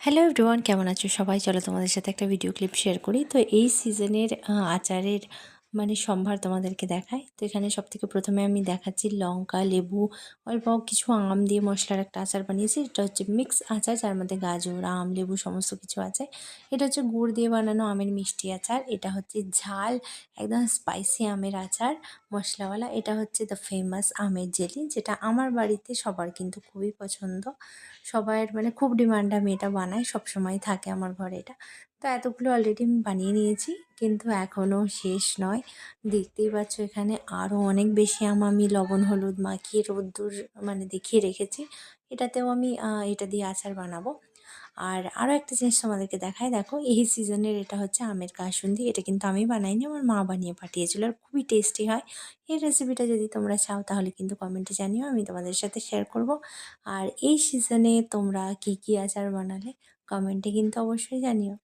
Hello everyone, কেমন আছো সবাই? চলো তোমাদের সাথে একটা ভিডিও ক্লিপ শেয়ার করি। তো এই সিজনের আচারের সম্ভার তোমাদেরকে দেখাই। তো এখানে সবথেকে প্রথমে আমি দেখাচ্ছি লঙ্কা, লেবু, অল্প কিছু আম দিয়ে মশলার একটা আচার বানিয়েছি। এটা হচ্ছে মিক্স আচার, যার মধ্যে গাজর, আম, লেবু সমস্ত কিছু আছে। এটা হচ্ছে গুড় দিয়ে বানানো আমের মিষ্টি আচার। এটা হচ্ছে ঝাল, একদম স্পাইসি আমের আচার, মশলাওয়ালা। এটা হচ্ছে দ্য ফেমাস আমের জেলি, যেটা আমার বাড়িতে সবার কিন্তু খুবই পছন্দ। সবার খুব ডিমান্ড, আমি এটা বানাই, সবসময় থাকে আমার ঘরে এটা। তো এতগুলো অলরেডি আমি বানিয়ে নিয়েছি, কিন্তু এখনও শেষ নয়। দেখতেই পাচ্ছ এখানে আরও অনেক বেশি আম আমি লবণ হলুদ মাখিয়ে রোদ্দুর দেখিয়ে রেখেছি। এটাতেও আমি এটা দিয়ে আচার বানাবো। আর আরও একটা জিনিস তোমাদেরকে দেখাই, দেখো এই সিজনের এটা হচ্ছে আমের কাসুন্দি। এটা কিন্তু আমি বানাইনি, আমার মা বানিয়ে পাঠিয়েছিল, আর খুবই টেস্টি হয়। এই রেসিপিটা যদি তোমরা চাও তাহলে কিন্তু কমেন্টে জানিও, আমি তোমাদের সাথে শেয়ার করব। আর এই সিজনে তোমরা কী কী আচার বানালে কমেন্টে কিন্তু অবশ্যই জানিও।